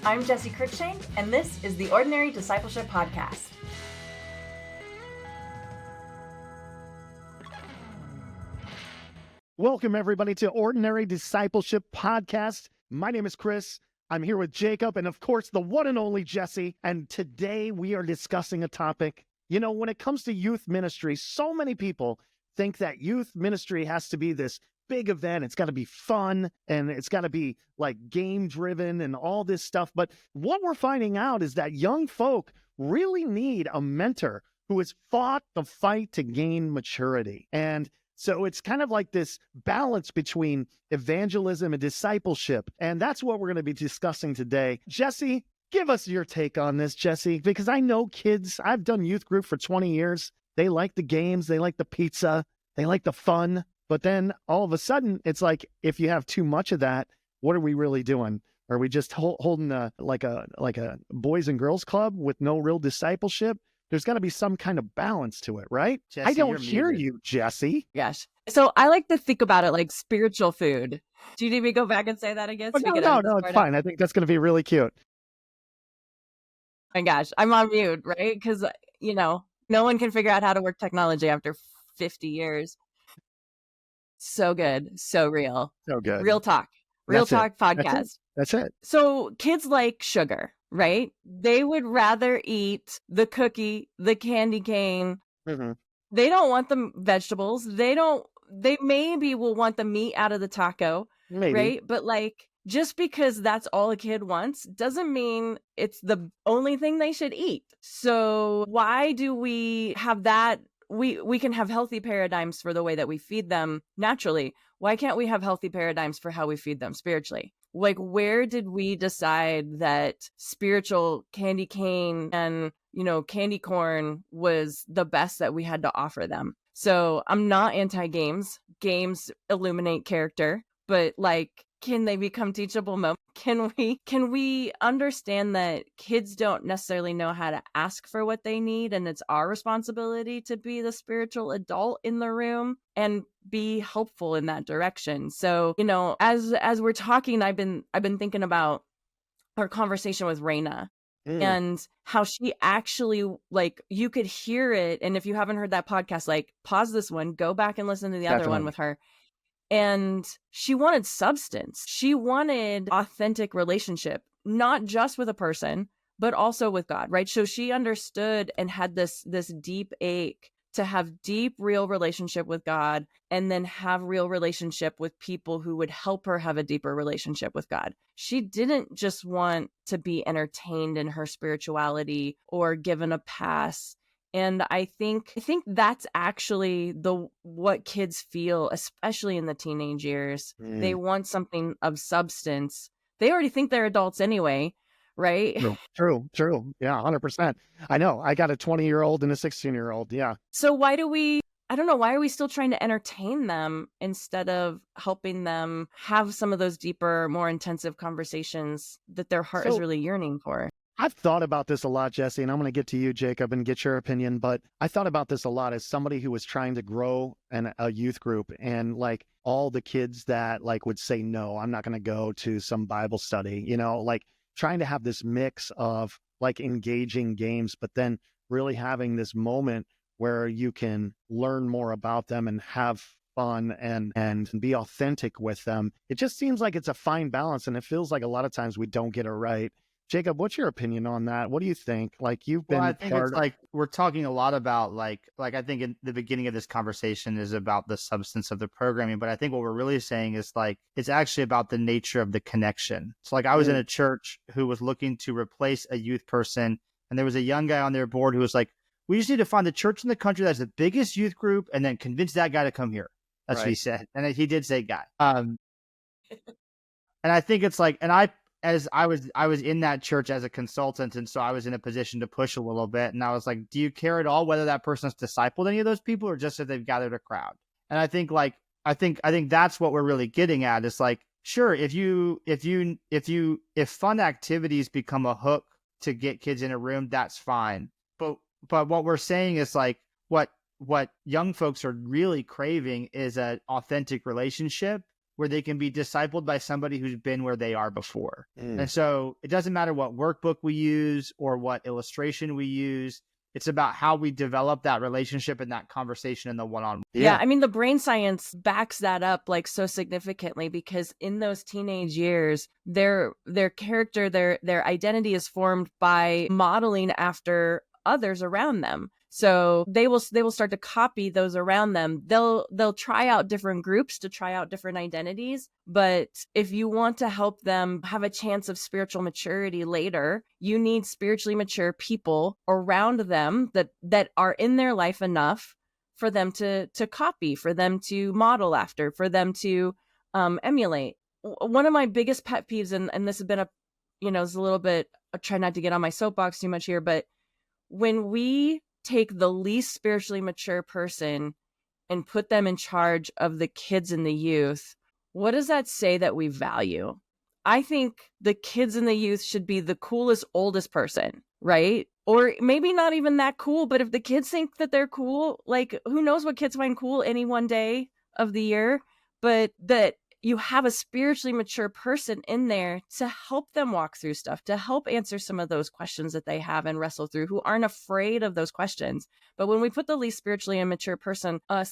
I'm Jessie Cruickshank, and this is the Ordinary Discipleship Podcast. Welcome, everybody, to Ordinary Discipleship Podcast. My name is Chris. I'm here with Jacob and, of course, the one and only Jessie. And today we are discussing a topic. You know, when it comes to youth ministry, so many people think that youth ministry has to be this big event. It's got to be fun and it's got to be like game driven and all this stuff. But what we're finding out is that young folk really need a mentor who has fought the fight to gain maturity. And so it's kind of like this balance between evangelism and discipleship. And that's what we're going to be discussing today. Jessie, give us your take on this, Jessie, because I know kids, I've done youth group for 20 years. They like the games, they like the pizza, they like the fun. But then all of a sudden, it's like, if you have too much of that, what are we really doing? Are we just holding like a boys and girls club with no real discipleship? There's got to be some kind of balance to it, right? Jessie, I don't hear you, Jessie. Gosh. So I like to think about it like spiritual food. Do you need me to go back and say that again? No, it's fine. I think that's going to be really cute. Oh my gosh, I'm on mute, right? Because, you know, no one can figure out how to work technology after 50 years. So good. So real. So good. Real talk. Real talk podcast. That's it. So kids like sugar, right? They would rather eat the cookie, the candy cane. Mm-hmm. They don't want the vegetables. They maybe will want the meat out of the taco, Maybe. right? But like, just because that's all a kid wants doesn't mean it's the only thing they should eat. So why do we have that? We can have healthy paradigms for the way that we feed them naturally. Why can't we have healthy paradigms for how we feed them spiritually? Like, where did we decide that spiritual candy cane and, you know, candy corn was the best that we had to offer them? So I'm not anti-games. Games illuminate character, but like, can they become teachable moments? Can we understand that kids don't necessarily know how to ask for what they need, and it's our responsibility to be the spiritual adult in the room and be helpful in that direction. So, you know, as we're talking, I've been thinking about our conversation with Raina. And how she actually, like, you could hear it. And if you haven't heard that podcast, like, pause this one, go back and listen to the other one with her. And she wanted substance. She wanted authentic relationship, not just with a person, but also with God, right? So she understood and had this deep ache to have deep, real relationship with God, and then have real relationship with people who would help her have a deeper relationship with God. She didn't just want to be entertained in her spirituality or given a pass. And I think that's actually what kids feel, especially in the teenage years. They want something of substance. They already think they're adults anyway, right? True. Yeah, 100%. I know. I got a 20-year-old and a 16-year-old. Yeah. So why are we still trying to entertain them instead of helping them have some of those deeper, more intensive conversations that their heart is really yearning for? I've thought about this a lot, Jessie, and I'm going to get to you, Jacob, and get your opinion. But I thought about this a lot as somebody who was trying to grow a youth group, and like all the kids that like would say, no, I'm not going to go to some Bible study, you know, like trying to have this mix of like engaging games, but then really having this moment where you can learn more about them and have fun and be authentic with them. It just seems like it's a fine balance, and it feels like a lot of times we don't get it right. Jacob, what's your opinion on that? What do you think? Like, you've been I think it's like we're talking a lot about like I think in the beginning of this conversation is about the substance of the programming, but I think what we're really saying is like it's actually about the nature of the connection. So like I was in a church who was looking to replace a youth person, and there was a young guy on their board who was like, we just need to find the church in the country that's the biggest youth group and then convince that guy to come here. That's what he said. And he did say guy. And I think it's like, and I was in that church as a consultant, and so I was in a position to push a little bit, and I was like, do you care at all whether that person's discipled any of those people or just that they've gathered a crowd? And I think that's what we're really getting at. Is like, sure, if fun activities become a hook to get kids in a room, that's fine. But what we're saying is like what young folks are really craving is an authentic relationship where they can be discipled by somebody who's been where they are before. Mm. And so it doesn't matter what workbook we use or what illustration we use. It's about how we develop that relationship and that conversation in the one-on-one. Yeah, I mean, the brain science backs that up like so significantly, because in those teenage years, their character, their identity is formed by modeling after others around them. So they will start to copy those around them. They'll try out different groups to try out different identities. But if you want to help them have a chance of spiritual maturity later, you need spiritually mature people around them that are in their life enough for them to copy, for them to model after, for them to emulate. One of my biggest pet peeves, and this has been it's a little bit, I try not to get on my soapbox too much here, but when we take the least spiritually mature person and put them in charge of the kids and the youth, what does that say that we value? I think the kids and the youth should be the coolest, oldest person, right? Or maybe not even that cool, but if the kids think that they're cool, like who knows what kids find cool any one day of the year, but that you have a spiritually mature person in there to help them walk through stuff, to help answer some of those questions that they have and wrestle through, who aren't afraid of those questions. But when we put the least spiritually mature person on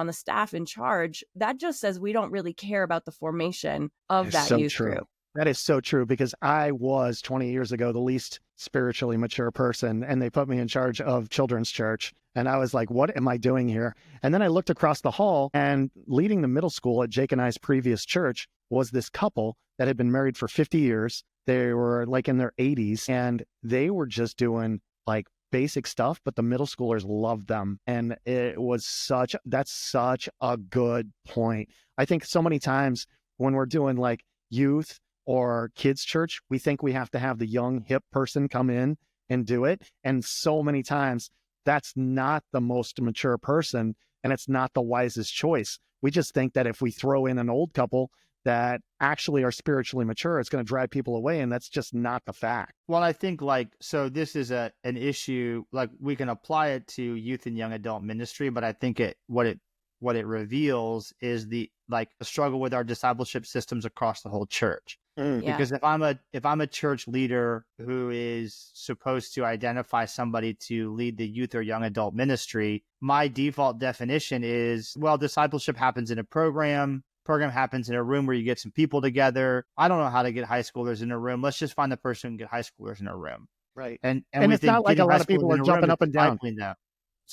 the staff in charge, that just says we don't really care about the formation of that youth group. That is so true, because I was 20 years ago the least spiritually mature person, and they put me in charge of children's church. And I was like, what am I doing here? And then I looked across the hall, and leading the middle school at Jake and I's previous church was this couple that had been married for 50 years. They were like in their 80s, and they were just doing like basic stuff, but the middle schoolers loved them. And that's such a good point. I think so many times when we're doing like youth or kids church, we think we have to have the young hip person come in and do it. And so many times that's not the most mature person, and it's not the wisest choice. We just think that if we throw in an old couple that actually are spiritually mature, it's going to drive people away. And that's just not the fact. Well, I think so this is an issue, like we can apply it to youth and young adult ministry, but I think what it reveals is a struggle with our discipleship systems across the whole church. Yeah. Because if I'm a church leader who is supposed to identify somebody to lead the youth or young adult ministry, my default definition is, well, discipleship happens in a program happens in a room where you get some people together. I don't know how to get high schoolers in a room. Let's just find the person who can get high schoolers in a room. Right. And it's not like a lot of people are jumping up and down.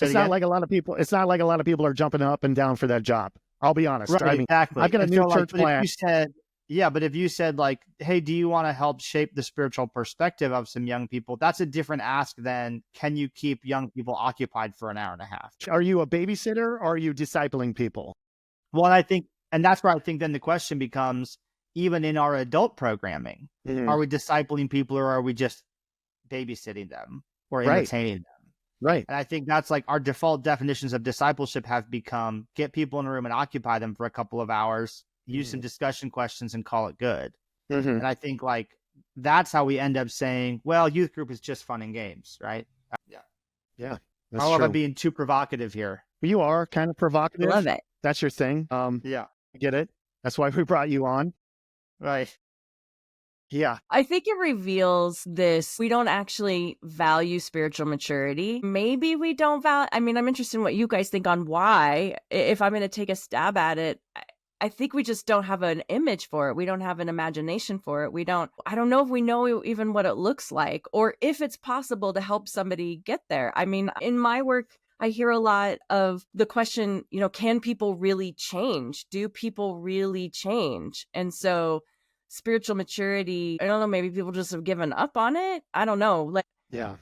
It's not like a lot of people are jumping up and down for that job. I'll be honest. Right, I mean, exactly. I've got a new church plan. But if you said like, hey, do you want to help shape the spiritual perspective of some young people? That's a different ask than, can you keep young people occupied for an hour and a half? Are you a babysitter or are you discipling people? Well, and that's where I think then the question becomes, even in our adult programming, are we discipling people or are we just babysitting them or entertaining them? Right. And I think that's like our default definitions of discipleship have become get people in a room and occupy them for a couple of hours, use some discussion questions and call it good. And I think like that's how we end up saying, well, youth group is just fun and games, right? Yeah. How am I being too provocative here? You are kind of provocative. Love it. That's your thing. Yeah. I get it. That's why we brought you on. Right. Yeah. I think it reveals this. We don't actually value spiritual maturity. Maybe we don't I'm interested in what you guys think on why. If I'm going to take a stab at it, I think we just don't have an image for it. We don't have an imagination for it. I don't know if we know even what it looks like or if it's possible to help somebody get there. I mean, in my work, I hear a lot of the question, can people really change? Do people really change? And so spiritual maturity, I don't know, maybe people just have given up on it. I don't know.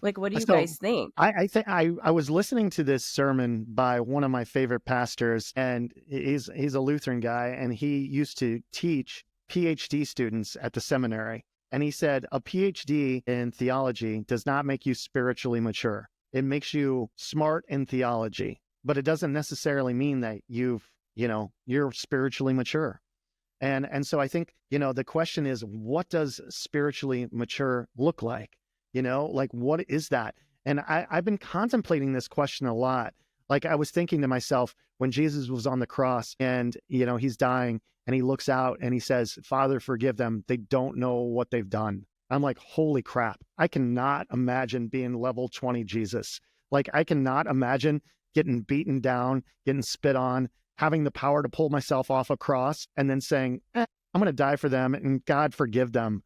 Like, what do you guys think? I think I was listening to this sermon by one of my favorite pastors, and he's a Lutheran guy, and he used to teach PhD students at the seminary. And he said, a PhD in theology does not make you spiritually mature. It makes you smart in theology, but it doesn't necessarily mean that you're spiritually mature. And so I think, the question is, what does spiritually mature look like? Like, what is that? And I've been contemplating this question a lot Like I was thinking to myself, when Jesus was on the cross and, he's dying and he looks out and he says, Father, forgive them. They don't know what they've done. I'm like, holy crap. I cannot imagine being level 20 Jesus. Like I cannot imagine getting beaten down, getting spit on, having the power to pull myself off a cross and then saying, I'm going to die for them and God forgive them.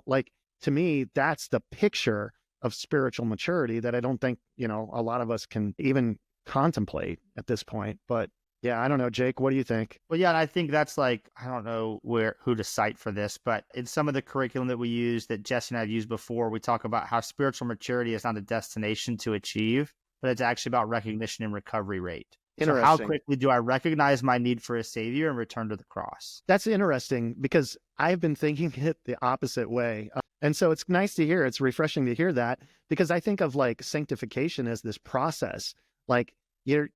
Like to me, that's the picture of spiritual maturity that I don't think, a lot of us can even contemplate at this point. But yeah, I don't know, Jake, what do you think? Well, yeah, and I think that's like, I don't know who to cite for this, but in some of the curriculum that we use that Jessie and I have used before, we talk about how spiritual maturity is not a destination to achieve, but it's actually about recognition and recovery rate. So how quickly do I recognize my need for a savior and return to the cross? That's interesting because I've been thinking it the opposite way. And so it's nice to hear, it's refreshing to hear that, because I think of like sanctification as this process. Like your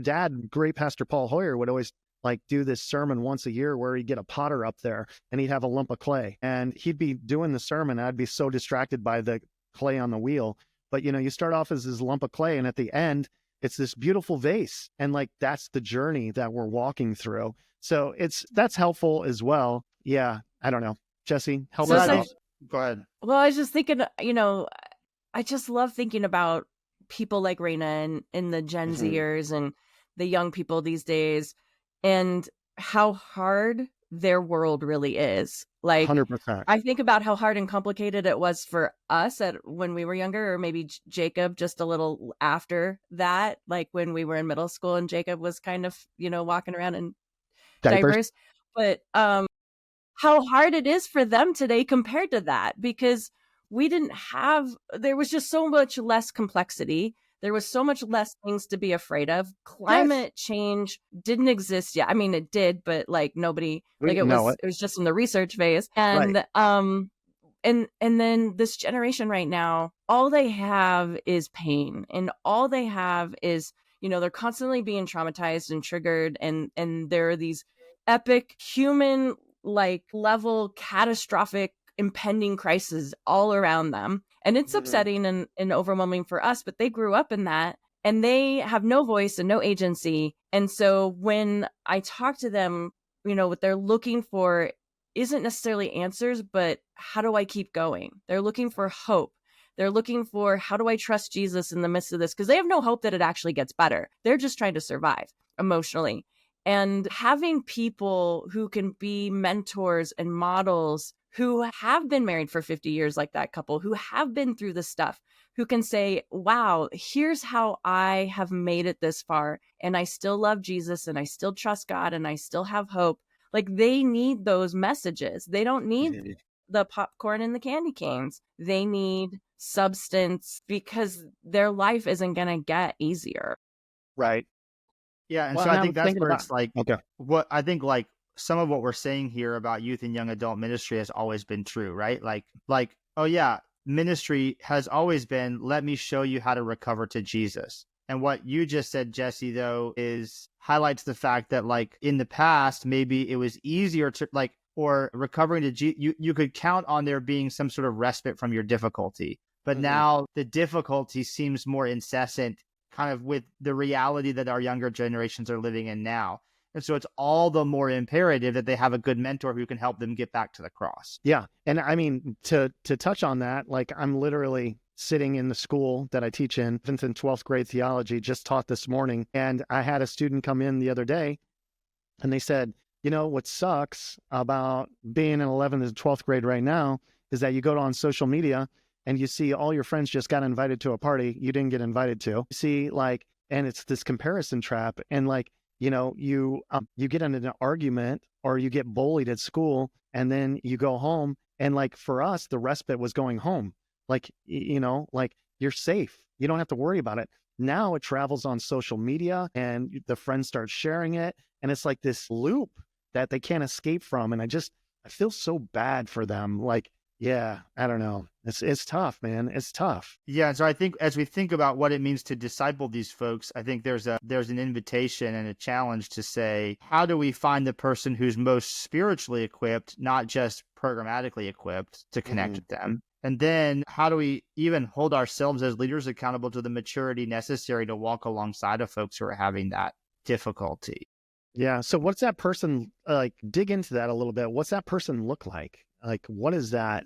dad, great Pastor Paul Hoyer, would always like do this sermon once a year where he'd get a potter up there and he'd have a lump of clay and he'd be doing the sermon. I'd be so distracted by the clay on the wheel. But, you start off as this lump of clay and at the end, it's this beautiful vase. And like, that's the journey that we're walking through. So that's helpful as well. Yeah. I don't know. Jessie, help us out. Go ahead. Well, I was just thinking, I just love thinking about people like Raina and the Gen Zers and the young people these days and how hard their world really is. Like 100%. I think about how hard and complicated it was for us when we were younger, or maybe Jacob just a little after that, like when we were in middle school and Jacob was kind of, walking around in diapers. But how hard it is for them today compared to that, because there was just so much less complexity. There was so much less things to be afraid of. Climate change didn't exist yet. I mean, it did, but like nobody, like it was just in the research phase. And, and then this generation right now, all they have is pain, and all they have is, they're constantly being traumatized and triggered. And there are these epic human level catastrophic impending crises all around them. And it's upsetting and overwhelming for us, but they grew up in that and they have no voice and no agency. And so when I talk to them, what they're looking for isn't necessarily answers, but how do I keep going? They're looking for hope. They're looking for, how do I trust Jesus in the midst of this? Because they have no hope that it actually gets better. They're just trying to survive emotionally. And having people who can be mentors and models who have been married for 50 years like that couple, who have been through this stuff, who can say, wow, here's how I have made it this far, and I still love Jesus, and I still trust God, and I still have hope. Like, they need those messages. They don't need the popcorn and the candy canes. They need substance, because their life isn't going to get easier. Right. Yeah. And so I think that's where it's like, what I think like some of what we're saying here about youth and young adult ministry has always been true, right? Like, oh yeah, ministry has always been, let me show you how to recover to Jesus. And what you just said, Jessie, though, highlights the fact that like in the past, maybe it was easier to or recovering to you could count on there being some sort of respite from your difficulty. But now the difficulty seems more incessant, kind of with the reality that our younger generations are living in now. And so it's all the more imperative that they have a good mentor who can help them get back to the cross. Yeah. And I mean, to touch on that, like I'm literally sitting in the school that I teach in, 11th and 12th grade theology, just taught this morning. And I had a student come in the other day and they said, what sucks about being in 11th and 12th grade right now is that you go on social media and you see all your friends just got invited to a party you didn't get invited to. You see, like, and it's this comparison trap. And like, you get in an argument or you get bullied at school and then you go home. And like for us, the respite was going home. Like, like you're safe. You don't have to worry about it. Now it travels on social media and the friends start sharing it. And it's like this loop that they can't escape from. And I feel so bad for them. Like, yeah, I don't know. It's tough, man. It's tough. Yeah. So I think as we think about what it means to disciple these folks, I think there's an invitation and a challenge to say, how do we find the person who's most spiritually equipped, not just programmatically equipped to connect with them? And then how do we even hold ourselves as leaders accountable to the maturity necessary to walk alongside of folks who are having that difficulty? Yeah. So what's that person like? Dig into that a little bit. What's that person look like? Like, what is that?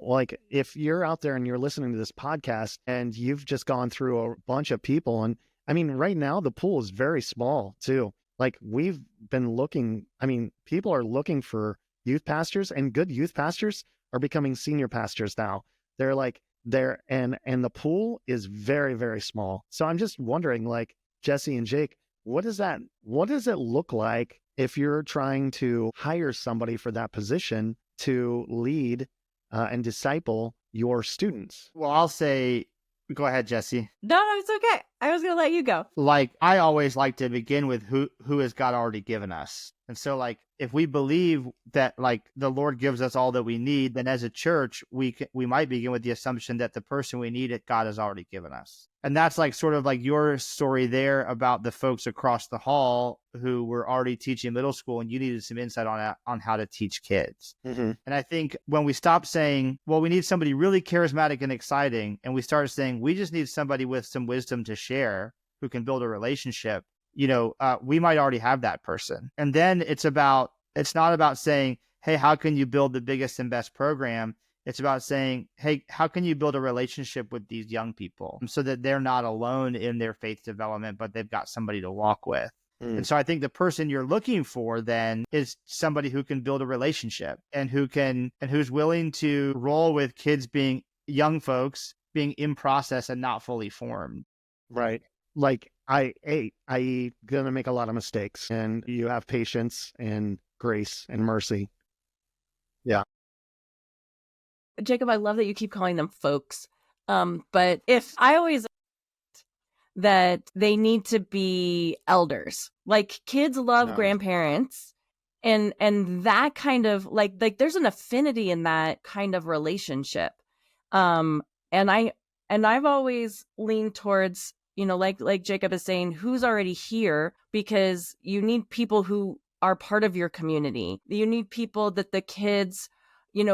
Like if you're out there and you're listening to this podcast and you've just gone through a bunch of people, and I mean, right now the pool is very small too. Like we've been looking, I mean, people are looking for youth pastors, and good youth pastors are becoming senior pastors now. They're like, and the pool is very, very small. So I'm just wondering, like, Jessie and Jake, what does it look like if you're trying to hire somebody for that position to lead and disciple your students? Well, I'll say, go ahead, Jessie. No, it's okay. I was going to let you go. Like, I always like to begin with who has God already given us. And so, like, if we believe that, like, the Lord gives us all that we need, then as a church, we might begin with the assumption that the person we need, God has already given us. And that's like sort of like your story there about the folks across the hall who were already teaching middle school, and you needed some insight on how to teach kids. Mm-hmm. And I think when we stop saying, well, we need somebody really charismatic and exciting, and we start saying, we just need somebody with some wisdom to share who can build a relationship, we might already have that person. And then it's not about saying, hey, how can you build the biggest and best program? It's about saying, hey, how can you build a relationship with these young people so that they're not alone in their faith development, but they've got somebody to walk with? Mm. And so I think the person you're looking for then is somebody who can build a relationship and who's willing to roll with kids being young folks, being in process and not fully formed. Right. Like I gonna make a lot of mistakes, and you have patience and grace and mercy. Yeah. Jacob, I love that you keep calling them folks. But if I always that they need to be elders, like kids love No. grandparents, and that kind of like there's an affinity in that kind of relationship. And I've always leaned towards, like Jacob is saying, who's already here, because you need people who are part of your community. You need people that the kids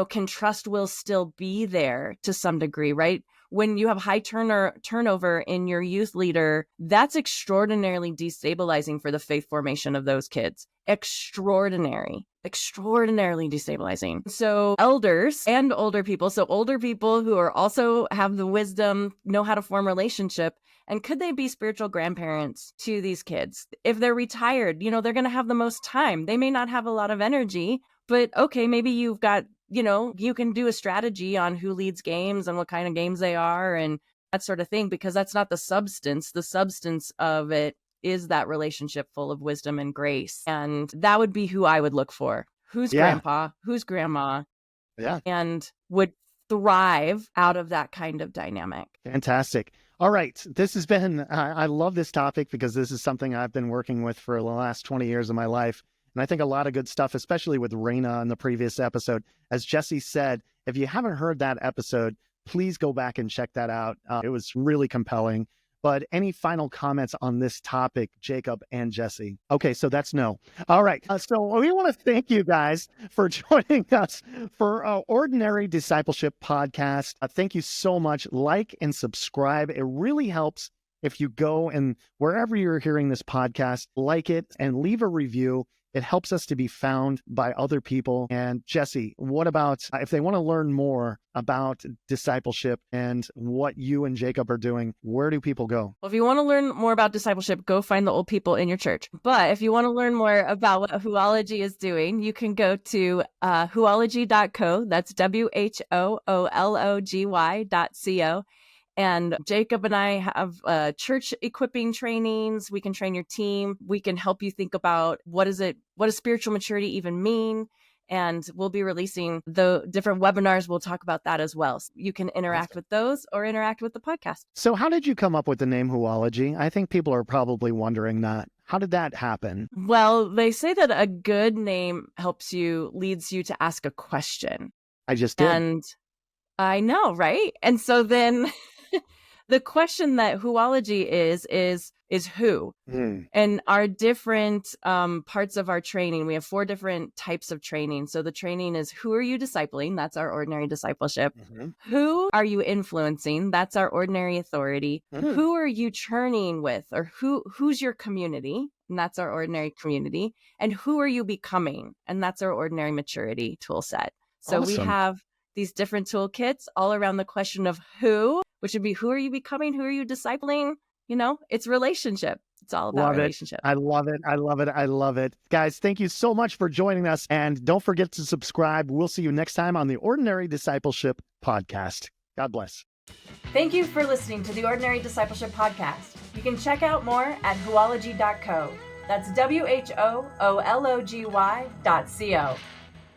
can trust will still be there to some degree, right? When you have high turnover in your youth leader, that's extraordinarily destabilizing for the faith formation of those kids. Extraordinarily destabilizing. So elders and older people, who are also have the wisdom, know how to form relationship, and could they be spiritual grandparents to these kids? If they're retired, they're going to have the most time. They may not have a lot of energy, but okay, maybe you've got, you can do a strategy on who leads games and what kind of games they are and that sort of thing, because that's not the substance. The substance of it is that relationship full of wisdom and grace. And that would be who I would look for. Who's grandpa? Who's grandma? Yeah. And would thrive out of that kind of dynamic. Fantastic. All right. This has been, I love this topic because this is something I've been working with for the last 20 years of my life. And I think a lot of good stuff, especially with Raina in the previous episode. As Jessie said, if you haven't heard that episode, please go back and check that out. It was really compelling. But any final comments on this topic, Jacob and Jessie? Okay, so that's no. All right. So we want to thank you guys for joining us for Ordinary Discipleship Podcast. Thank you so much. Like and subscribe. It really helps if you go and wherever you're hearing this podcast, like it and leave a review. It helps us to be found by other people. And Jessie, what about if they want to learn more about discipleship and what you and Jacob are doing, where do people go? Well, if you want to learn more about discipleship, go find the old people in your church. But if you want to learn more about what Whoology is doing, you can go to whoology.co. That's WHOOLOGY.co. And Jacob and I have church equipping trainings. We can train your team. We can help you think about what does spiritual maturity even mean? And we'll be releasing the different webinars. We'll talk about that as well. So you can interact with those or interact with the podcast. So how did you come up with the name Whoology? I think people are probably wondering that. How did that happen? Well, they say that a good name leads you to ask a question. I just did. And I know, right? And so then the question that Whoology is is who. And our different parts of our training, we have 4 different types of training. So the training is, who are you discipling? That's our ordinary discipleship. Who are you influencing? That's our ordinary authority. Who are you churning with? Or who's your community? And that's our ordinary community. And who are you becoming? And that's our ordinary maturity tool set. So we have these different toolkits all around the question of who, which would be, who are you becoming? Who are you discipling? You know, it's relationship. It's all about relationship. I love it. I love it. I love it. Guys, thank you so much for joining us. And don't forget to subscribe. We'll see you next time on the Ordinary Discipleship Podcast. God bless. Thank you for listening to the Ordinary Discipleship Podcast. You can check out more at Whoology.co. That's WHOOLOGY.co.